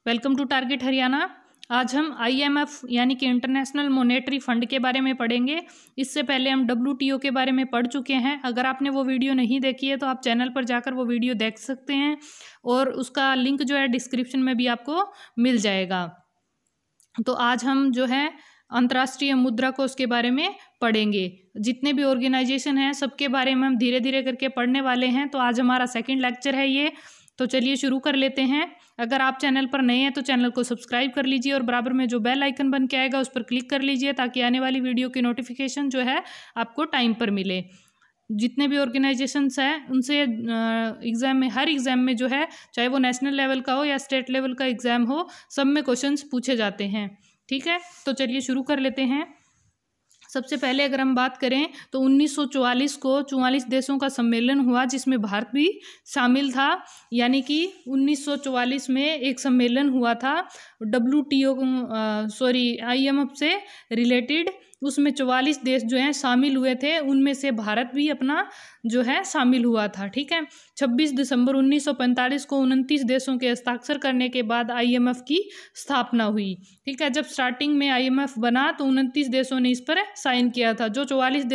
Welcome to target Haryana. आज हम IMF यानी कि इंटरनेशनल मॉनेटरी फंड के बारे में पढ़ेंगे। इससे पहले हम डब्ल्यूटीओ के बारे में पढ़ चुके हैं। अगर आपने वो वीडियो नहीं देखी है तो आप चैनल पर जाकर वो वीडियो देख सकते हैं और उसका लिंक जो है डिस्क्रिप्शन में भी आपको मिल जाएगा। तो आज हम जो है अंतर्राष्ट्रीय मुद्रा कोष के बारे में पढ़ेंगे। जितने भी ऑर्गेनाइजेशन हैं सबके बारे में हम धीरे धीरे करके पढ़ने वाले हैं। तो आज हमारा सेकंड लेक्चर है ये। तो चलिए शुरू कर लेते हैं। अगर आप चैनल पर नए हैं तो चैनल को सब्सक्राइब कर लीजिए और बराबर में जो बेल आइकन बन के आएगा उस पर क्लिक कर लीजिए ताकि आने वाली वीडियो की नोटिफिकेशन जो है आपको टाइम पर मिले। जितने भी ऑर्गेनाइजेशंस हैं उनसे एग्ज़ाम में हर एग्ज़ाम में जो है चाहे वो नेशनल लेवल का हो या स्टेट लेवल का एग्ज़ाम हो सब में क्वेश्चंस पूछे जाते हैं। ठीक है, तो चलिए शुरू कर लेते हैं। सबसे पहले अगर हम बात करें तो 1944 को 44 देशों का सम्मेलन हुआ जिसमें भारत भी शामिल था। यानी कि 1944 में एक सम्मेलन हुआ था आईएमएफ से रिलेटेड। उसमें 44 देश जो हैं शामिल हुए थे, उनमें से भारत भी अपना जो है शामिल हुआ था। ठीक है, 26 दिसंबर 1945 को 29 देशों के हस्ताक्षर करने के बाद आईएमएफ की स्थापना हुई। ठीक है, जब स्टार्टिंग में आईएमएफ बना तो 29 देशों ने इस पर साइन किया था। जो 44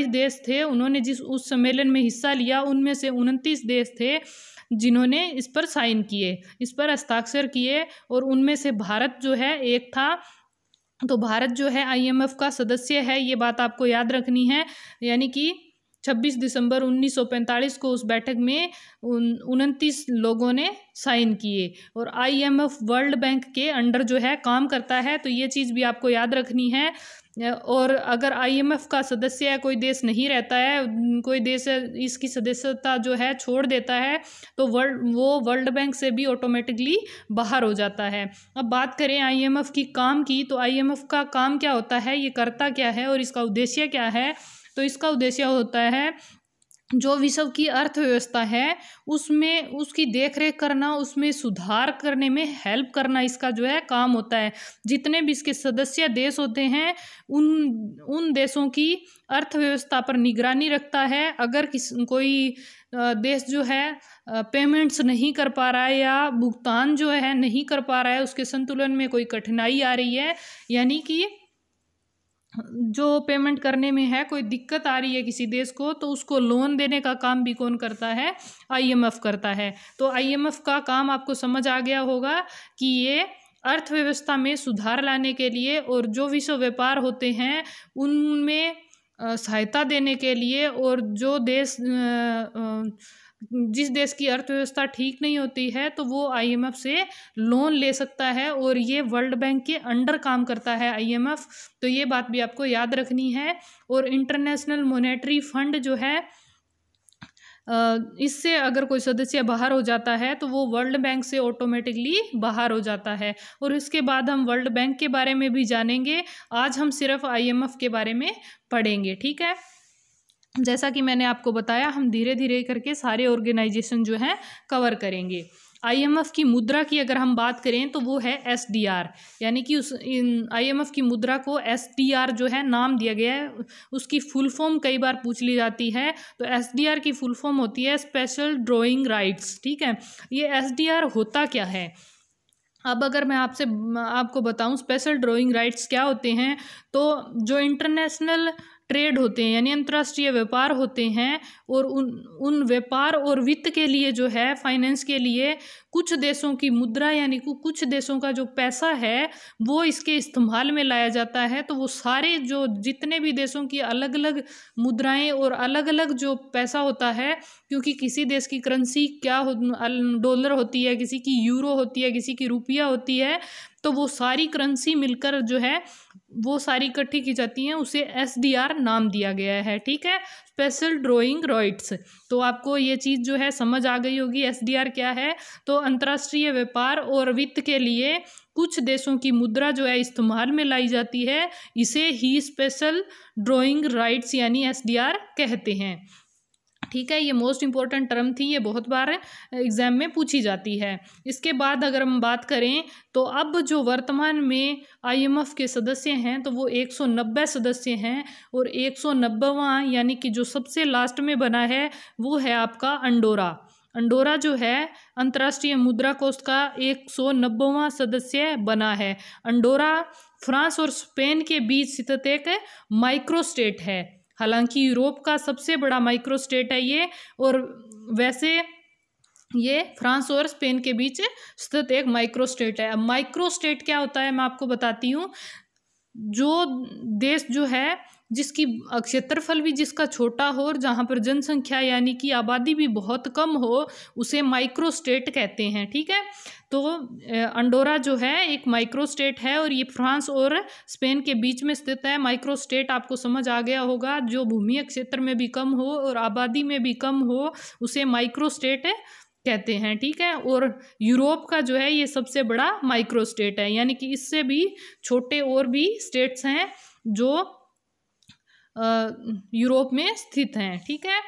देश थे उन्होंने जिस उस सम्मेलन में हिस्सा लिया उनमें से 29 देश थे जिन्होंने इस पर साइन किए, इस पर हस्ताक्षर किए और उनमें से भारत जो है एक था। तो भारत जो है आईएमएफ का सदस्य है, ये बात आपको याद रखनी है। यानी कि 26 दिसंबर 1945 को उस बैठक में 29 लोगों ने साइन किए और आईएमएफ वर्ल्ड बैंक के अंडर जो है काम करता है। तो ये चीज़ भी आपको याद रखनी है। और अगर आईएमएफ का सदस्य कोई देश नहीं रहता है, कोई देश इसकी सदस्यता जो है छोड़ देता है तो वो वर्ल्ड बैंक से भी ऑटोमेटिकली बाहर हो जाता है। अब बात करें आईएमएफ की काम की, तो आईएमएफ का काम क्या होता है, ये करता क्या है और इसका उद्देश्य क्या है। तो इसका उद्देश्य होता है जो विश्व की अर्थव्यवस्था है उसमें उसकी देखरेख करना, उसमें सुधार करने में हेल्प करना, इसका जो है काम होता है। जितने भी इसके सदस्य देश होते हैं उन देशों की अर्थव्यवस्था पर निगरानी रखता है। अगर कोई देश जो है पेमेंट्स नहीं कर पा रहा है या भुगतान जो है नहीं कर पा रहा है, उसके संतुलन में कोई कठिनाई आ रही है, यानी कि जो पेमेंट करने में है कोई दिक्कत आ रही है किसी देश को, तो उसको लोन देने का काम भी कौन करता है, आईएमएफ करता है। तो आईएमएफ का काम आपको समझ आ गया होगा कि ये अर्थव्यवस्था में सुधार लाने के लिए और जो विश्व व्यापार होते हैं उनमें सहायता देने के लिए, और जो देश जिस देश की अर्थव्यवस्था ठीक नहीं होती है तो वो आईएमएफ से लोन ले सकता है और ये वर्ल्ड बैंक के अंडर काम करता है आईएमएफ। तो ये बात भी आपको याद रखनी है। और इंटरनेशनल मॉनेटरी फंड जो है इससे अगर कोई सदस्य बाहर हो जाता है तो वो वर्ल्ड बैंक से ऑटोमेटिकली बाहर हो जाता है। और इसके बाद हम वर्ल्ड बैंक के बारे में भी जानेंगे। आज हम सिर्फ आईएमएफ के बारे में पढ़ेंगे। ठीक है, जैसा कि मैंने आपको बताया हम धीरे धीरे करके सारे ऑर्गेनाइजेशन जो हैं कवर करेंगे। आईएमएफ की मुद्रा की अगर हम बात करें तो वो है एसडीआर, यानी कि आईएमएफ की मुद्रा को एसडीआर जो है नाम दिया गया है। उसकी फुल फॉर्म कई बार पूछ ली जाती है। तो एसडीआर की फुल फॉर्म होती है स्पेशल ड्रॉइंग राइट्स। ठीक है, ये एसडीआर होता क्या है। अब अगर मैं आपको बताऊं स्पेशल ड्रॉइंग राइट्स क्या होते हैं, तो जो इंटरनेशनल ट्रेड होते हैं यानी अंतर्राष्ट्रीय व्यापार होते हैं और उन व्यापार और वित्त के लिए जो है फाइनेंस के लिए कुछ देशों की मुद्रा यानी कुछ देशों का जो पैसा है वो इसके इस्तेमाल में लाया जाता है। तो वो सारे जो जितने भी देशों की अलग अलग मुद्राएं और अलग अलग जो पैसा होता है, क्योंकि किसी देश की करेंसी डॉलर होती है, किसी की यूरो होती है, किसी की रुपया होती है, तो वो सारी करेंसी मिलकर जो है वो सारी इकट्ठी की जाती हैं, उसे एसडीआर नाम दिया गया है। ठीक है, स्पेशल ड्रॉइंग राइट्स। तो आपको ये चीज़ जो है समझ आ गई होगी एसडीआर क्या है। तो अंतर्राष्ट्रीय व्यापार और वित्त के लिए कुछ देशों की मुद्रा जो है इस्तेमाल में लाई जाती है, इसे ही स्पेशल ड्रॉइंग राइट्स यानी एसडीआर कहते हैं। ठीक है, ये मोस्ट इंपॉर्टेंट टर्म थी, ये बहुत बार एग्जाम में पूछी जाती है। इसके बाद अगर हम बात करें तो अब जो वर्तमान में आईएमएफ के सदस्य हैं तो वो 190 सदस्य हैं और 190वां यानी कि जो सबसे लास्ट में बना है वो है आपका अंडोरा। अंडोरा जो है अंतर्राष्ट्रीय मुद्रा कोष का 190वां सदस्य बना है। अंडोरा फ्रांस और स्पेन के बीच स्थित एक माइक्रो स्टेट है। हालांकि यूरोप का सबसे बड़ा माइक्रो स्टेट है ये, और वैसे ये फ्रांस और स्पेन के बीच स्थित एक माइक्रो स्टेट है। अब माइक्रो स्टेट क्या होता है मैं आपको बताती हूँ। जो देश जो है जिसकी क्षेत्रफल भी जिसका छोटा हो और जहाँ पर जनसंख्या यानी कि आबादी भी बहुत कम हो, उसे माइक्रो स्टेट कहते हैं। ठीक है, तो अंडोरा जो है एक माइक्रो स्टेट है और ये फ्रांस और स्पेन के बीच में स्थित है। माइक्रो स्टेट आपको समझ आ गया होगा, जो भूमि क्षेत्र में भी कम हो और आबादी में भी कम हो, उसे माइक्रो स्टेट कहते हैं। ठीक है, और यूरोप का जो है ये सबसे बड़ा माइक्रो स्टेट है, यानी कि इससे भी छोटे और भी स्टेट्स हैं जो यूरोप में स्थित हैं। ठीक है,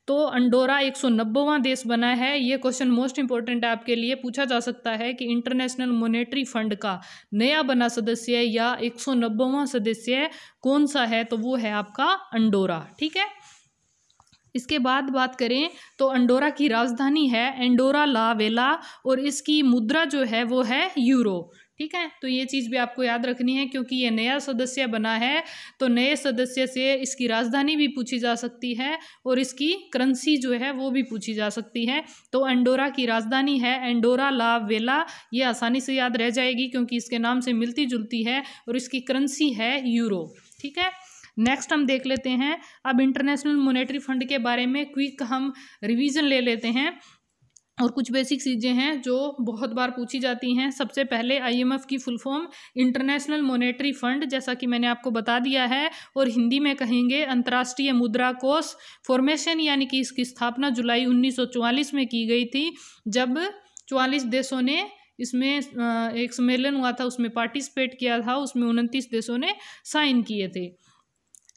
तो अंडोरा 190वां देश बना है। ये क्वेश्चन मोस्ट इंपॉर्टेंट है आपके लिए, पूछा जा सकता है कि इंटरनेशनल मॉनेटरी फंड का नया बना सदस्य या 190वां सदस्य कौन सा है, तो वो है आपका अंडोरा। ठीक है, इसके बाद बात करें तो अंडोरा की राजधानी है एंडोरा ला वेला और इसकी मुद्रा जो है वो है यूरो। ठीक है, तो ये चीज़ भी आपको याद रखनी है क्योंकि ये नया सदस्य बना है, तो नए सदस्य से इसकी राजधानी भी पूछी जा सकती है और इसकी करेंसी जो है वो भी पूछी जा सकती है। तो एंडोरा की राजधानी है एंडोरा ला वेला, ये आसानी से याद रह जाएगी क्योंकि इसके नाम से मिलती जुलती है, और इसकी करेंसी है यूरो। ठीक है, नेक्स्ट हम देख लेते हैं अब इंटरनेशनल मॉनेटरी फंड के बारे में क्विक हम रिवीजन ले लेते हैं, और कुछ बेसिक चीज़ें हैं जो बहुत बार पूछी जाती हैं। सबसे पहले आईएमएफ की full form international monetary fund, जैसा कि मैंने आपको बता दिया है, और हिंदी में कहेंगे अंतर्राष्ट्रीय मुद्रा कोष। फॉर्मेशन यानी कि इसकी स्थापना जुलाई 1944 में की गई थी, जब 44 देशों ने इसमें एक सम्मेलन हुआ था, उसमें पार्टिसिपेट किया था, उसमें 29 देशों ने साइन किए थे।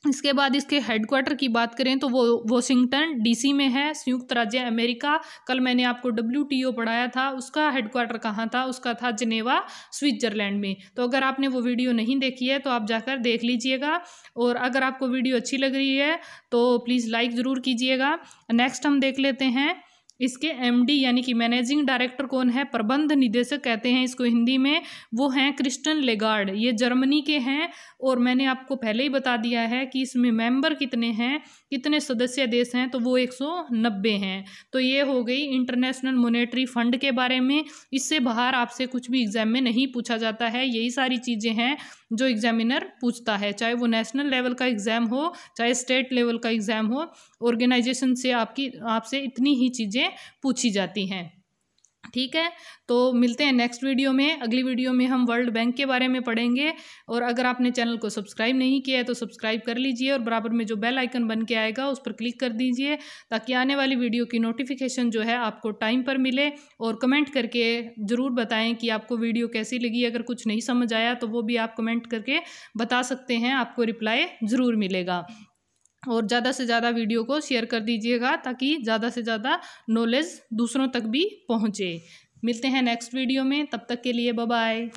इसके बाद इसके हेडक्वार्टर की बात करें तो वो वॉशिंगटन डीसी में है, संयुक्त राज्य अमेरिका। कल मैंने आपको WTO पढ़ाया था, उसका हेडक्वार्टर कहाँ था, उसका था जिनेवा स्विट्जरलैंड में। तो अगर आपने वो वीडियो नहीं देखी है तो आप जाकर देख लीजिएगा, और अगर आपको वीडियो अच्छी लग रही है तो प्लीज़ लाइक ज़रूर कीजिएगा। नेक्स्ट हम देख लेते हैं इसके MD यानी कि मैनेजिंग डायरेक्टर कौन है, प्रबंध निदेशक कहते हैं इसको हिंदी में, वो हैं क्रिस्टन लेगार्ड। ये जर्मनी के हैं, और मैंने आपको पहले ही बता दिया है कि इसमें मेंबर कितने हैं, कितने सदस्य देश हैं, तो वो 190 हैं। तो ये हो गई इंटरनेशनल मॉनेटरी फंड के बारे में। इससे बाहर आपसे कुछ भी एग्जाम में नहीं पूछा जाता है, यही सारी चीज़ें हैं जो एग्जामिनर पूछता है, चाहे वो नेशनल लेवल का एग्ज़ाम हो चाहे स्टेट लेवल का एग्ज़ाम हो। ऑर्गेनाइजेशन से आपसे इतनी ही चीज़ें पूछी जाती हैं। ठीक है, तो मिलते हैं नेक्स्ट वीडियो में। अगली वीडियो में हम वर्ल्ड बैंक के बारे में पढ़ेंगे, और अगर आपने चैनल को सब्सक्राइब नहीं किया है तो सब्सक्राइब कर लीजिए, और बराबर में जो बेल आइकन बन के आएगा उस पर क्लिक कर दीजिए, ताकि आने वाली वीडियो की नोटिफिकेशन जो है आपको टाइम पर मिले। और कमेंट करके ज़रूर बताएं कि आपको वीडियो कैसी लगी। अगर कुछ नहीं समझ आया तो वो भी आप कमेंट करके बता सकते हैं, आपको रिप्लाई ज़रूर मिलेगा। और ज़्यादा से ज़्यादा वीडियो को शेयर कर दीजिएगा ताकि ज़्यादा से ज़्यादा नॉलेज दूसरों तक भी पहुँचे। मिलते हैं नेक्स्ट वीडियो में, तब तक के लिए बाय बाय।